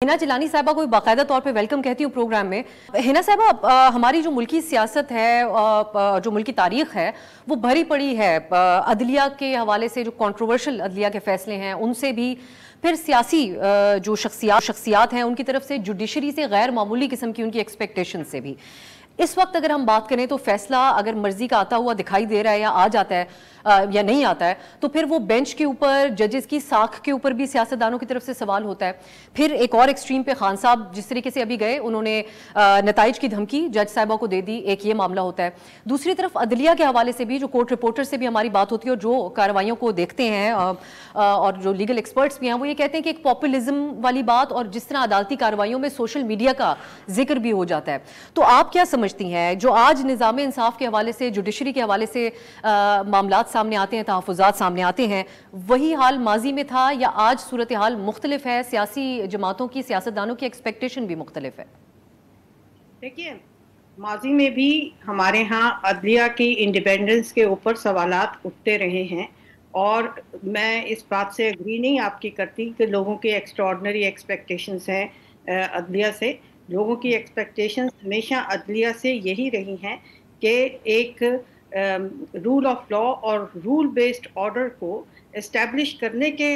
हिना जिलानी साहबा को बाकायदा तौर पे वेलकम कहती हूँ प्रोग्राम में। हिना साहबा, हमारी जो मुल्की सियासत है, जो मुल्की तारीख है, वो भरी पड़ी है अदलिया के हवाले से। जो कंट्रोवर्शियल अदलिया के फैसले हैं उनसे भी, फिर सियासी जो शख्सियात हैं उनकी तरफ से, जुडिशरी से गैर मामूली किस्म की उनकी एक्सपेक्टेशन से भी। इस वक्त अगर हम बात करें तो फैसला अगर मर्जी का आता हुआ दिखाई दे रहा है या आ जाता है या नहीं आता है, तो फिर वो बेंच के ऊपर, जजेस की साख के ऊपर भी सियासतदानों की तरफ से सवाल होता है। फिर एक और एक्सट्रीम पे खान साहब जिस तरीके से अभी गए, उन्होंने नताइज की धमकी जज साहिबा को दे दी, एक ये मामला होता है। दूसरी तरफ अदलिया के हवाले से भी, जो कोर्ट रिपोर्टर से भी हमारी बात होती है और जो कार्रवाइयों को देखते हैं और जो लीगल एक्सपर्ट्स भी हैं, वो ये कहते हैं कि एक पॉपुलिज्म वाली बात, और जिस तरह अदालती कार्रवाइयों में सोशल मीडिया का जिक्र भी हो जाता है। तो आप क्या समझती हैं, जो आज निज़ाम इंसाफ के हवाले से, जुडिशरी के हवाले से मामलात सामने आते हैं, तहफ़्फ़ुज़ात सामने आते हैं, वही हाल माजी में था या आज सूरत हाल मुख्तलिफ है? सियासी जमातों की, सियासतदानों की एक्सपेक्टेशन भी मुख्तलिफ है। देखिए, माजी में भी हमारे यहाँ अदलिया की इंडिपेंडेंस के ऊपर सवालात उठते रहे हैं, और मैं इस बात से एग्री नहीं आपकी करती कि लोगों की एक्स्ट्राऑर्डिनरी एक्सपेक्टेशंस हैं अदलिया से। लोगों की एक्सपेक्टेशंस हमेशा अदलिया से यही रही हैं कि एक रूल ऑफ लॉ और रूल बेस्ड ऑर्डर को इस्टेब्लिश करने के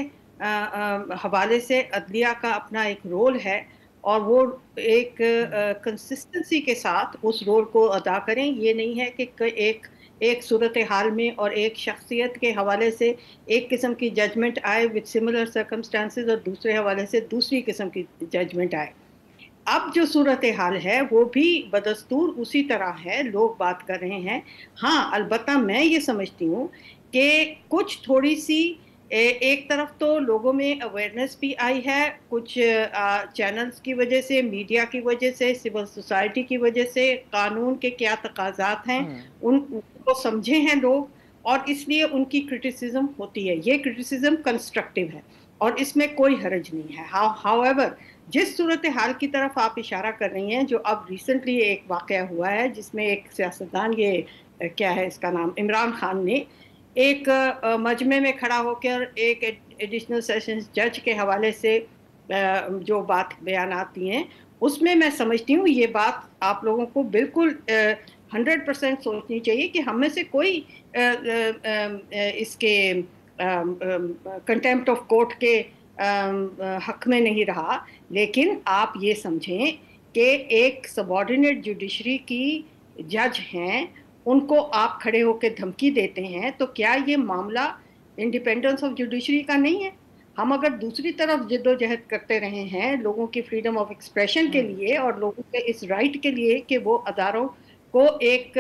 हवाले से अदलिया का अपना एक रोल है, और वो एक कंसिस्टेंसी के साथ उस रोल को अदा करें। ये नहीं है कि एक सूरत हाल में और एक शख्सियत के हवाले से एक किस्म की जजमेंट आए विद सिमिलर सर्कमस्टांसेस, और दूसरे हवाले से दूसरी किस्म की जजमेंट आए। अब जो सूरत हाल है वो भी बदस्तूर उसी तरह है, लोग बात कर रहे हैं। हाँ, अलबत्ता मैं ये समझती हूँ कि कुछ थोड़ी सी एक तरफ तो लोगों में अवेयरनेस भी आई है, कुछ चैनल्स की वजह से, मीडिया की वजह से, सिविल सोसाइटी की वजह से, कानून के क्या तकाज़ात हैं उनको समझे हैं लोग, और इसलिए उनकी क्रिटिसिज्म होती है। ये क्रिटिसिज्म कंस्ट्रक्टिव है और इसमें कोई हर्ज नहीं है। हाउएवर, जिस सूरत हाल की तरफ आप इशारा कर रही हैं, जो अब रिसेंटली एक वाक़या हुआ है जिसमें एक सियासतदान, ये क्या है इसका नाम, इमरान खान ने एक मजमे में खड़ा होकर एक एडिशनल सेशंस जज के हवाले से जो बात बयान आती हैं, उसमें मैं समझती हूँ ये बात आप लोगों को बिल्कुल 100% सोचनी चाहिए कि हम में से कोई इसके कंटेम्प्ट ऑफ कोर्ट के हक में नहीं रहा। लेकिन आप ये समझें कि एक सबऑर्डिनेट जुडिशरी की जज हैं, उनको आप खड़े होकर धमकी देते हैं, तो क्या ये मामला इंडिपेंडेंस ऑफ जुडिशरी का नहीं है? हम अगर दूसरी तरफ जद्दोजहद करते रहे हैं लोगों की फ्रीडम ऑफ एक्सप्रेशन के लिए और लोगों के इस राइट के लिए कि वो अदारों को एक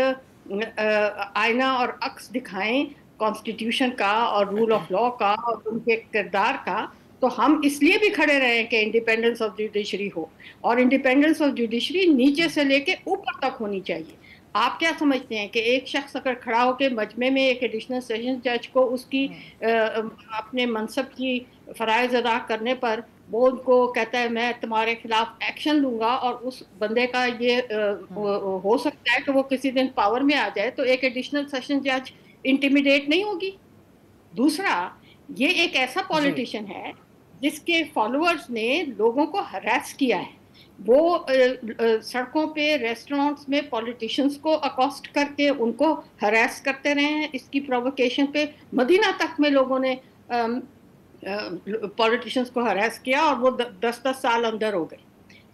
आईना और अक्स दिखाएं कॉन्स्टिट्यूशन का और रूल ऑफ लॉ का और उनके किरदार का, तो हम इसलिए भी खड़े रहे कि इंडिपेंडेंस ऑफ जुडिशरी हो, और इंडिपेंडेंस ऑफ जुडिशरी नीचे से लेके ऊपर तक होनी चाहिए। आप क्या समझते हैं कि एक शख्स अगर खड़ा होकर मजमे में एक एडिशनल सेशन जज को उसकी अपने मनसब की फ़राइज़ अदा करने पर वो उनको कहता है मैं तुम्हारे खिलाफ एक्शन लूँगा, और उस बंदे का ये हो सकता है कि वो किसी दिन पावर में आ जाए, तो एक एडिशनल सेशन जज इंटिमिडेट नहीं होगी? दूसरा, ये एक ऐसा पॉलिटिशियन है जिसके फॉलोअर्स ने लोगों को हरास किया है। वो सड़कों पे, रेस्टोरेंट्स में पॉलिटिशियंस को अकॉस्ट करके उनको हरास करते रहे हैं। इसकी प्रोवोकेशन पे मदीना तक में लोगों ने पॉलिटिशियंस को हरास किया, और वो 10-10 साल अंदर हो गए।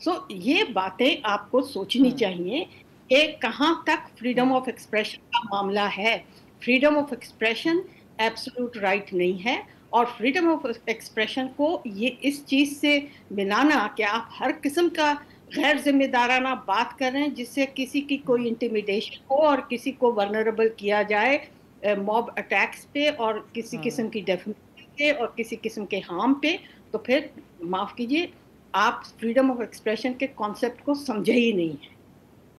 सो ये बातें आपको सोचनी चाहिए कि कहाँ तक फ्रीडम ऑफ एक्सप्रेशन का मामला है। Freedom of expression absolute right नहीं है, और फ्रीडम ऑफ एक्सप्रेशन को ये इस चीज़ से मिलाना कि आप हर किस्म का गैर जिम्मेदाराना बात कर रहे हैं जिससे किसी की कोई इंटिमिडेशन हो और किसी को वल्नरेबल किया जाए मॉब अटैक्स पे और किसी किस्म की डेफिनेशन पे और किसी किस्म के हार्म पे, तो फिर माफ़ कीजिए, आप फ्रीडम ऑफ एक्सप्रेशन के कॉन्सेप्ट को समझे ही नहीं है।